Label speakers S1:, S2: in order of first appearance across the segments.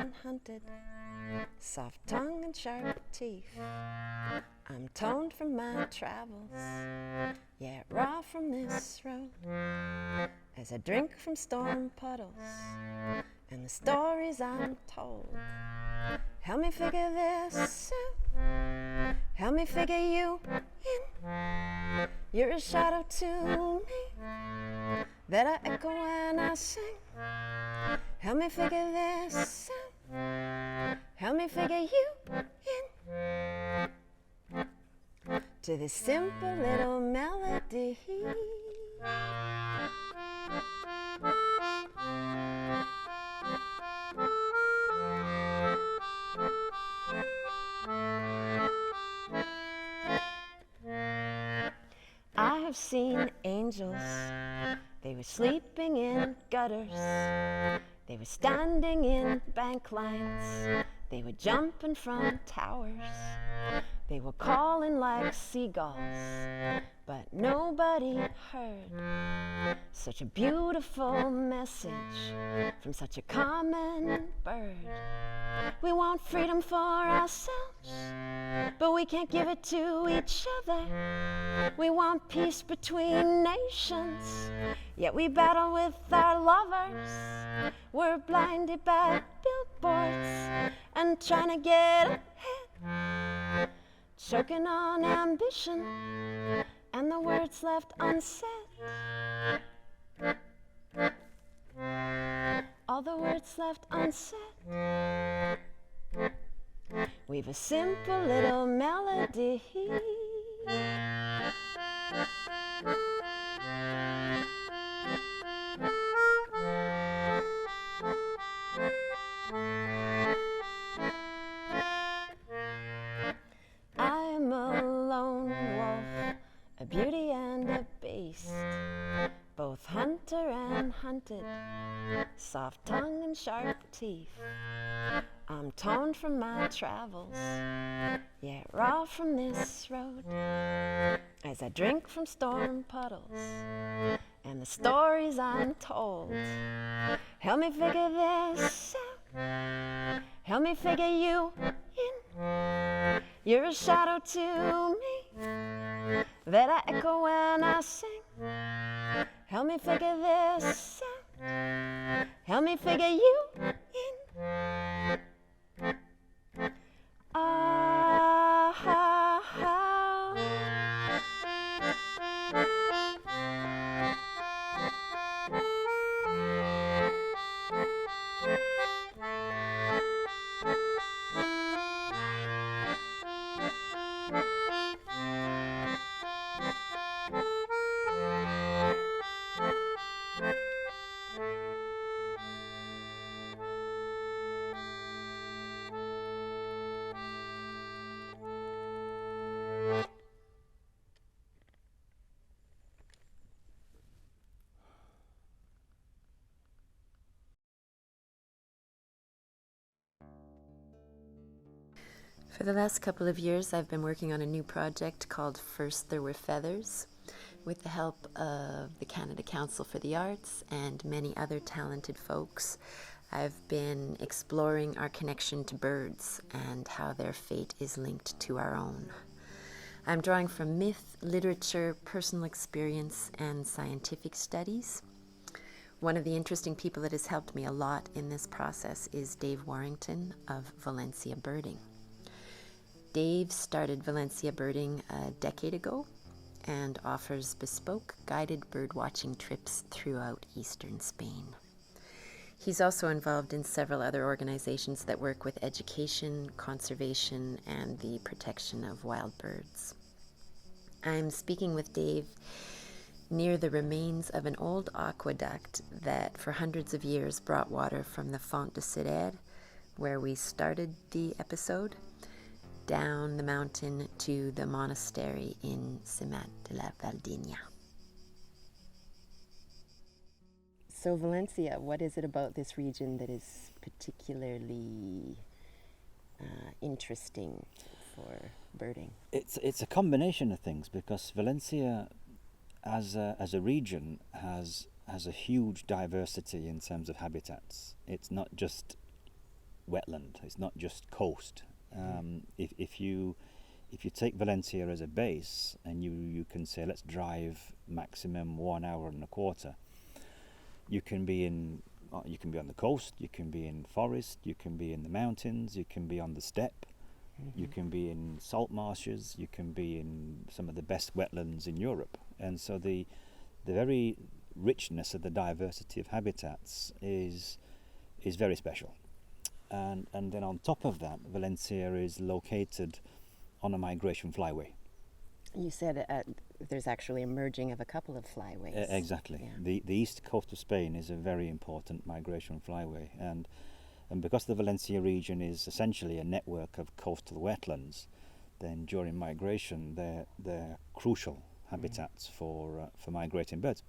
S1: and hunted, soft tongue and sharp teeth. I'm toned from my travels, yet raw from this road, as I drink from storm puddles and the stories I'm told. Help me figure this out, help me figure you in. You're a shadow to me that I echo when I sing. Help me figure this out, help me figure you in. To this simple little melody. I have seen angels, they were sleeping in gutters, they were standing in bank lines, they were jumping from towers, they were calling like seagulls, but nobody heard such a beautiful message from such a common bird. We want freedom for ourselves, but we can't give it to each other. We want peace between nations, yet we battle with our lovers. We're blinded by billboards and trying to get ahead, choking on ambition and the words left unsaid. All the words left unsaid. We've a simple little melody. I'm a lone wolf, a beauty and a beast, both hunter and hunted, soft tongue and sharp teeth. I'm torn from my travels, yet raw from this road, as I drink from storm puddles and the stories I'm told. Help me figure this out, help me figure you in. You're a shadow to me that I echo when I sing. Help me figure this out, help me figure you in.
S2: For the last couple of years, I've been working on a new project called First There Were Feathers, with the help of the Canada Council for the Arts and many other talented folks. I've been exploring our connection to birds and how their fate is linked to our own. I'm drawing from myth, literature, personal experience, and scientific studies. One of the interesting people that has helped me a lot in this process is Dave Warrington of Valencia Birding. Dave started Valencia Birding a decade ago and offers bespoke guided bird-watching trips throughout eastern Spain. He's also involved in several other organizations that work with education, conservation, and the protection of wild birds. I'm speaking with Dave near the remains of an old aqueduct that for hundreds of years brought water from the Font de Cirer, where we started the episode, down the mountain to the monastery in Cimat de la Valdiña. So Valencia, what is it about this region that is particularly interesting for birding?
S3: It's a combination of things, because Valencia as a region has a huge diversity in terms of habitats. It's not just wetland. It's not just coast. If you take Valencia as a base and you can say, let's drive maximum 1 hour and a quarter, you can be on the coast, you can be in forest, you can be in the mountains, you can be on the steppe, you can be in salt marshes, you can be in some of the best wetlands in Europe. And so the very richness of the diversity of habitats is very special. And then on top of that, Valencia is located on a migration flyway.
S2: You said there's actually a merging of a couple of flyways.
S3: Exactly.
S2: Yeah.
S3: The east coast of Spain is a very important migration flyway, and because the Valencia region is essentially a network of coastal wetlands, then during migration they're crucial habitats for migrating birds.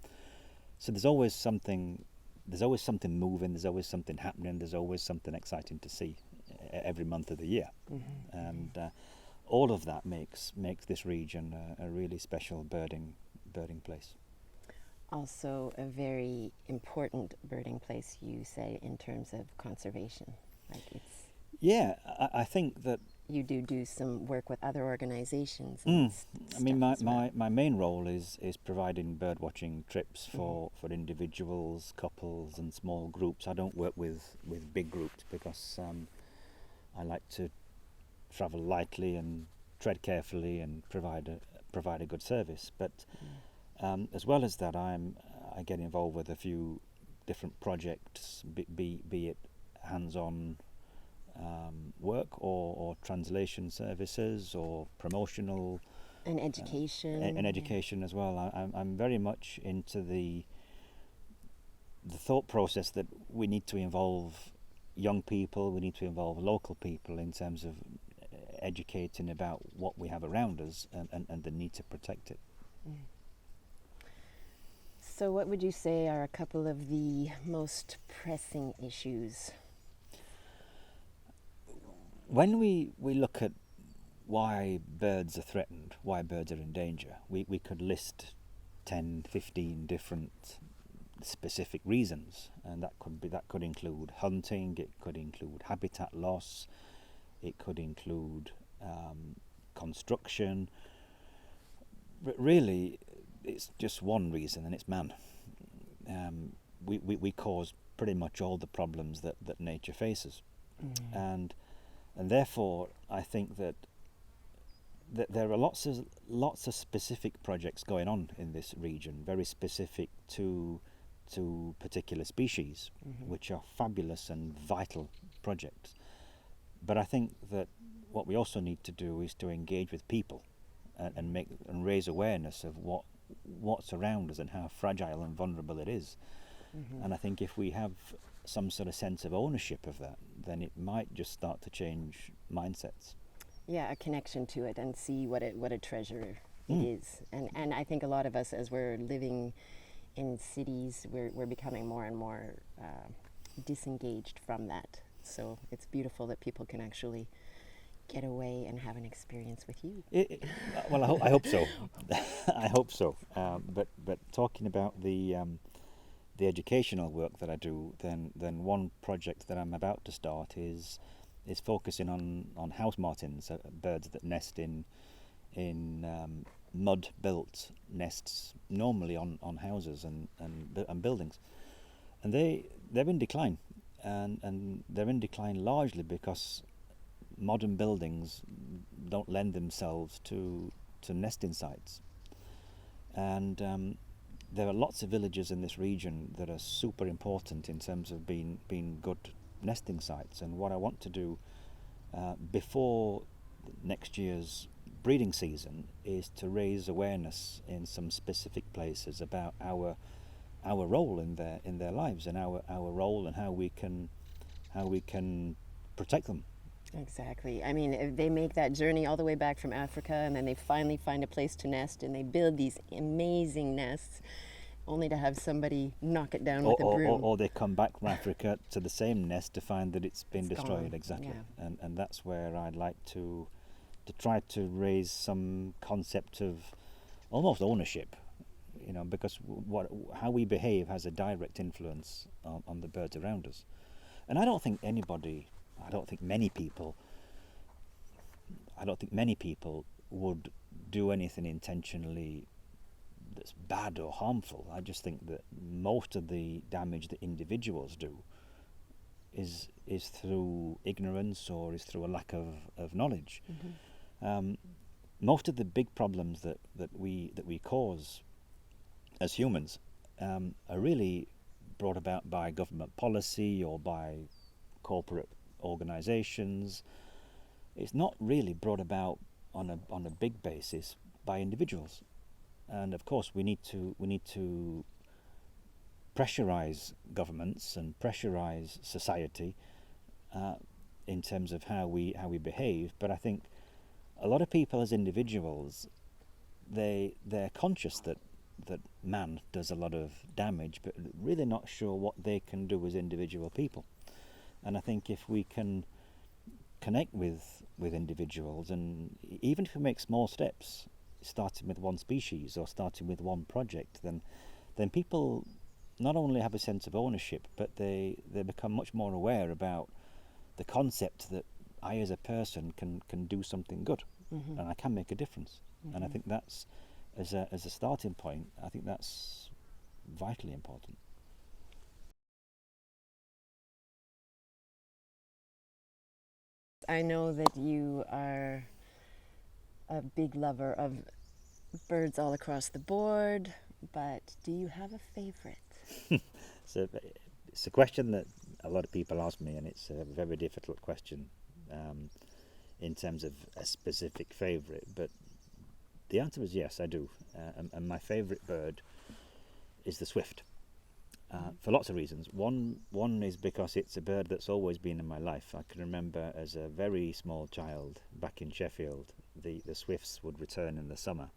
S3: So there's always something moving, there's always something happening, there's always something exciting to see every month of the year. And all of that makes this region a really special birding place.
S2: Also a very important birding place, you say, in terms of conservation. Like it's.
S3: Yeah, I think that
S2: You do some work with other organizations.
S3: I mean, my main role is providing bird watching trips for individuals, couples, and small groups. I don't work with big groups because I like to travel lightly and tread carefully and provide a good service. But as well as that, I get involved with a few different projects, be it hands-on work or translation services or promotional
S2: and education
S3: and education as well. I'm very much into the thought process that we need to involve young people, we need to involve local people in terms of educating about what we have around us and the need to protect it.
S2: So what would you say are a couple of the most pressing issues?
S3: When we look at why birds are threatened, why birds are in danger, we could list 10, 15 different specific reasons, and that could include hunting, it could include habitat loss, it could include construction, but really it's just one reason, and it's man. We cause pretty much all the problems that nature faces, and therefore I think that there are lots of specific projects going on in this region, very specific to particular species, which are fabulous and vital projects. But I think that what we also need to do is to engage with people and raise awareness of what's around us and how fragile and vulnerable it is. And I think if we have some sort of sense of ownership of that, then it might just start to change mindsets.
S2: Yeah, a connection to it and see what a treasure it is. And I think a lot of us, as we're living in cities, we're becoming more and more disengaged from that. So it's beautiful that people can actually get away and have an experience with you.
S3: Well, I hope so. I hope so. But talking about the educational work that I do, then one project that I'm about to start is focusing on house martins, birds that nest in mud-built nests, normally on houses and buildings, and they're in decline, and they're in decline largely because modern buildings don't lend themselves to nesting sites, and there are lots of villages in this region that are super important in terms of being good nesting sites. And what I want to do before next year's breeding season is to raise awareness in some specific places about our role in their lives and our role and how we can protect them.
S2: Exactly. I mean, if they make that journey all the way back from Africa, and then they finally find a place to nest, and they build these amazing nests, only to have somebody knock it down with a broom.
S3: Or they come back from Africa to the same nest to find that it's been destroyed.
S2: Gone.
S3: Exactly.
S2: Yeah.
S3: And that's where I'd like to try to raise some concept of almost ownership, because how we behave has a direct influence on the birds around us. And I don't think anybody I don't think many people would do anything intentionally that's bad or harmful. I just think that most of the damage that individuals do is through ignorance or is through a lack of knowledge. Most of the big problems that we cause as humans are really brought about by government policy or by corporate organizations. It's not really brought about on a big basis by individuals. And of course we need to pressurize governments and pressurize society in terms of how we behave. But I think a lot of people as individuals, they're conscious that man does a lot of damage, but really not sure what they can do as individual people. And I think if we can connect with individuals, and even if we make small steps, starting with one species or starting with one project, then people not only have a sense of ownership, but they become much more aware about the concept that I as a person can do something good, and I can make a difference. And I think that's, as a starting point, I think that's vitally important.
S1: I know that you are a big lover of birds all across the board, but do you have a favorite?
S3: So it's a question that a lot of people ask me, and it's a very difficult question in terms of a specific favorite, but the answer is yes, I do. And my favorite bird is the swift, for lots of reasons. One is because it's a bird that's always been in my life. I can remember as a very small child back in Sheffield, the swifts would return in the summer,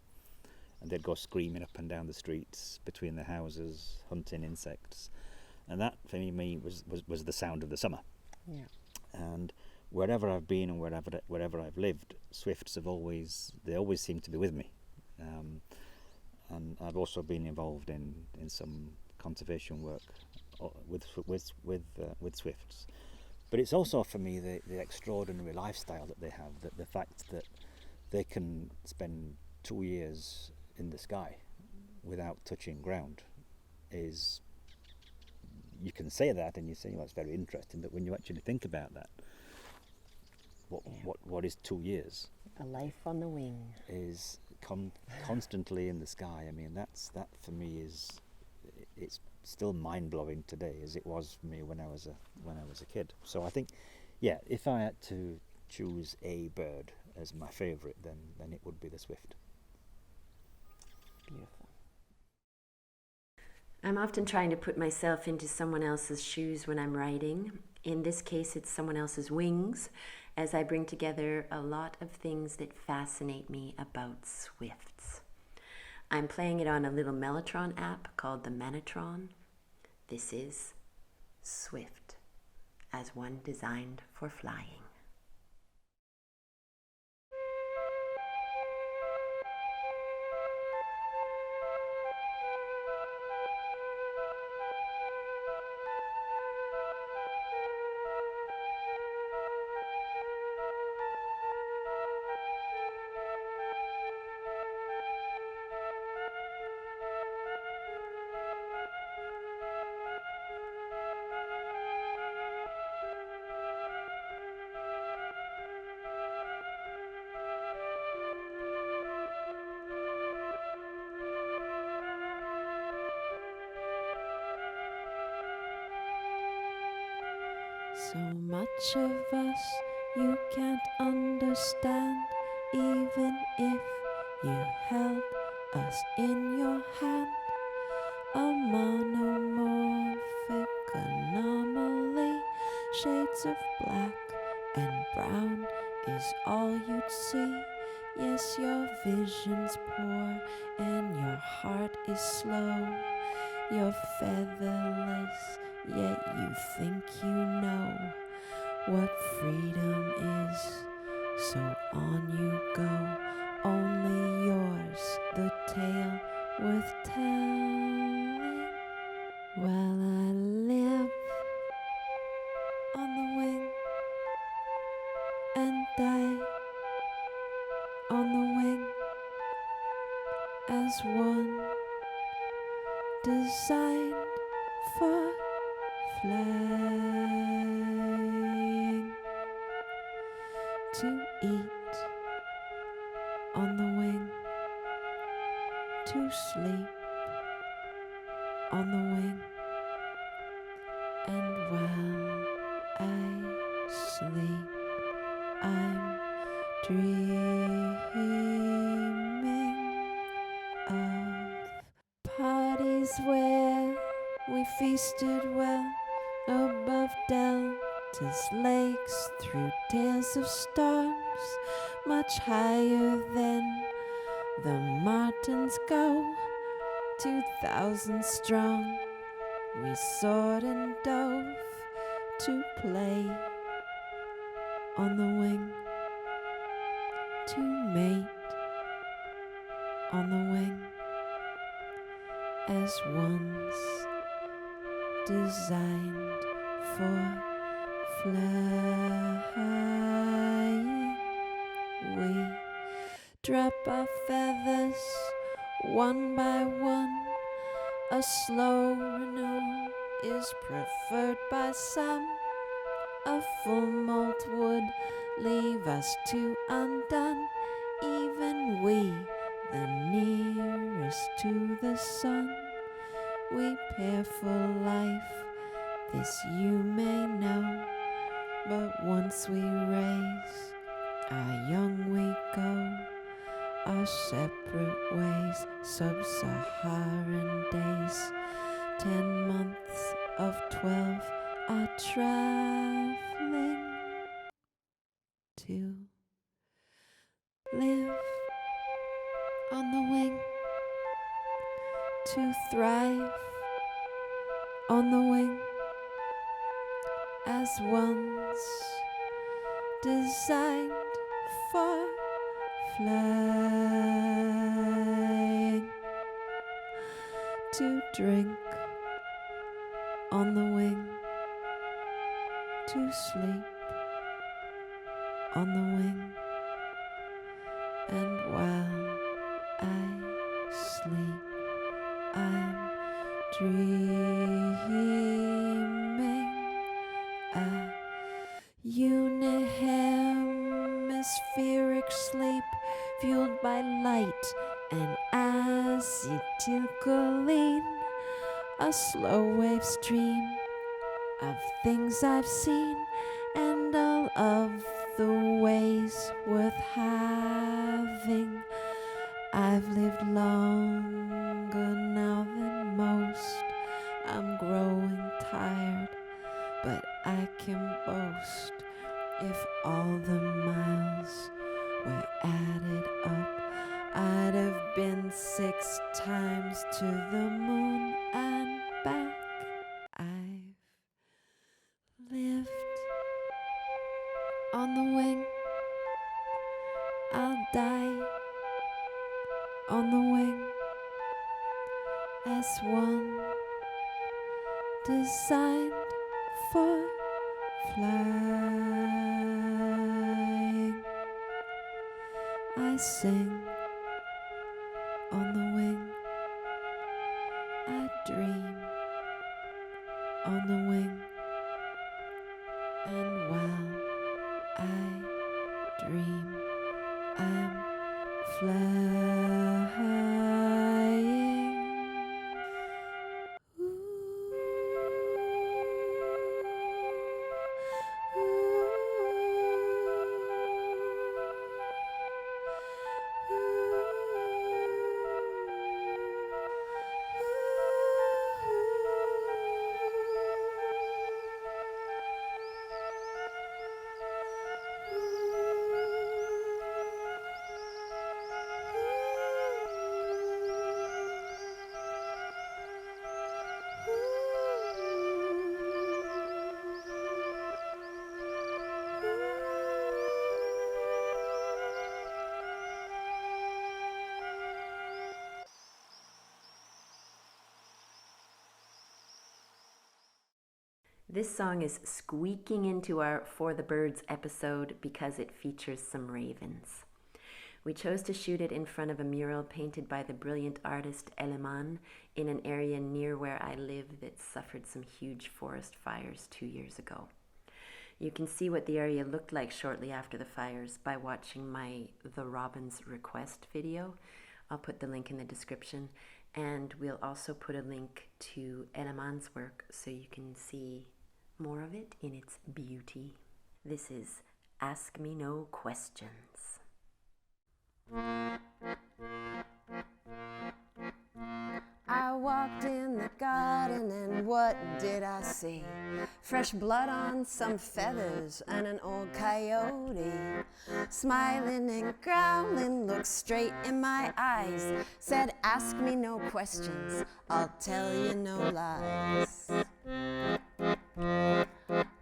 S3: and they'd go screaming up and down the streets between the houses, hunting insects, and that for me was the sound of the summer.
S1: Yeah.
S3: And wherever I've been and wherever I've lived, swifts always seem to be with me. And I've also been involved in some conservation work with swifts. But it's also for me the extraordinary lifestyle that they have, that the fact that they can spend 2 years in the sky without touching ground is, you can say that and you say, well, it's very interesting, but when you actually think about that, what is 2 years?
S1: A life on the wing.
S3: Is constantly in the sky. I mean, that for me it's still mind-blowing today, as it was for me when I was a kid. So I think, yeah, if I had to choose a bird as my favourite, then it would be the swift.
S1: Beautiful.
S2: I'm often trying to put myself into someone else's shoes when I'm writing. In this case, it's someone else's wings, as I bring together a lot of things that fascinate me about swifts. I'm playing it on a little Mellotron app called the Manatron. This is Swift, as one designed for flying.
S4: So much of us you can't understand, even if you held us in your hand. A monomorphic anomaly, shades of black and brown is all you'd see. Yes, your vision's poor and your heart is slow. You're featherless, yet you think you know what freedom is. So on you go, only yours the tale worth telling. Well, I live on the wing designed for flying, to eat on the wing, to sleep on the wing, and while I sleep, I'm dreaming of parties where we feasted well above deltas, lakes, through tales of stars, much higher than the martins go, 2,000 strong. We soared and dove to play on the wing, to mate on the wing, as once designed for flying. We drop our feathers one by one. A slow renewal is preferred by some. A full molt would leave us too undone. Even we, the nearest to the sun, we pair for life, this you may know. But once we raise our young, we go our separate ways. Sub-Saharan days, 10 months of 12 are traveling to live on the wing, to thrive on the wing, as once designed for flying, to drink on the wing, to sleep on the wing, and while I sleep, I'm dreaming a unihemispheric sleep fueled by light and acetylcholine, a slow wave stream of things I've seen, and all of the ways worth having. I've lived longer now than most. I'm growing tired, but I can boast. If all the miles were added up, I'd have been 6 times to the moon and back. I've lived on the wing, I'll die on the wing, as one designed for flying. I sing on the wing, I dream on the wing, and while I dream, I'm flying.
S2: This song is squeaking into our For the Birds episode because it features some ravens. We chose to shoot it in front of a mural painted by the brilliant artist Eleman in an area near where I live that suffered some huge forest fires 2 years ago. You can see what the area looked like shortly after the fires by watching my The Robin's Request video. I'll put the link in the description, and we'll also put a link to Eleman's work so you can see more of it in its beauty. This is Ask Me No Questions.
S1: I walked in the garden and what did I see? Fresh blood on some feathers and an old coyote. Smiling and growling, looked straight in my eyes. Said, ask me no questions, I'll tell you no lies.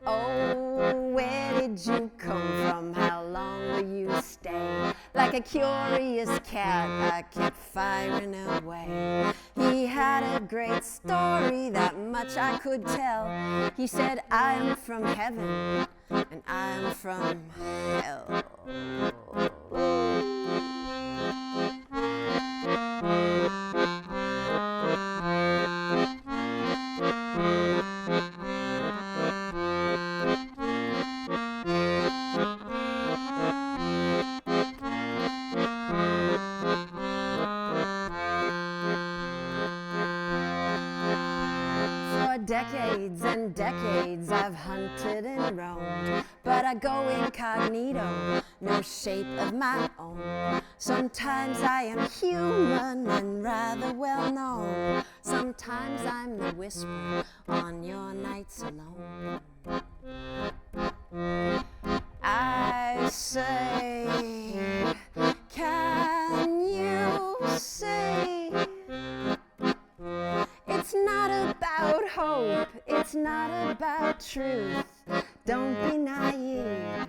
S1: Oh, where did you come from? How long will you stay? Like a curious cat, I kept firing away. He had a great story, that much I could tell. He said, I am from heaven, and I am from hell. Decades and decades I've hunted and roamed, but I go incognito, no shape of my own. Sometimes I am human and rather well known. Sometimes I'm the whisper on your nights alone. I say, can you say it's not about hope, it's not about truth. Don't be naive.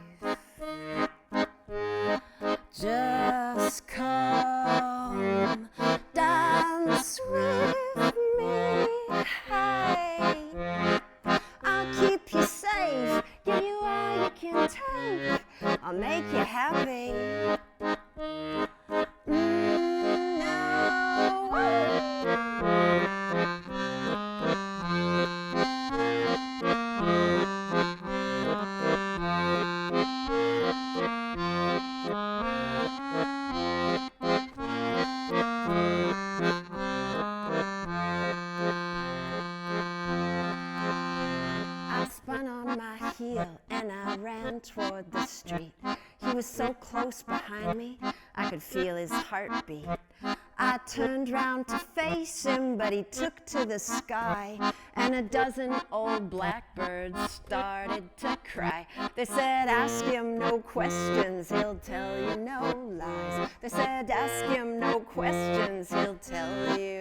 S1: Just come dance with me. Hey, I'll keep you safe, give you all you can take. I'll make you happy. And I ran toward the street. He was so close behind me, I could feel his heartbeat. I turned round to face him, but he took to the sky, and a dozen old blackbirds started to cry. They said, ask him no questions, he'll tell you no lies. They said, ask him no questions, he'll tell you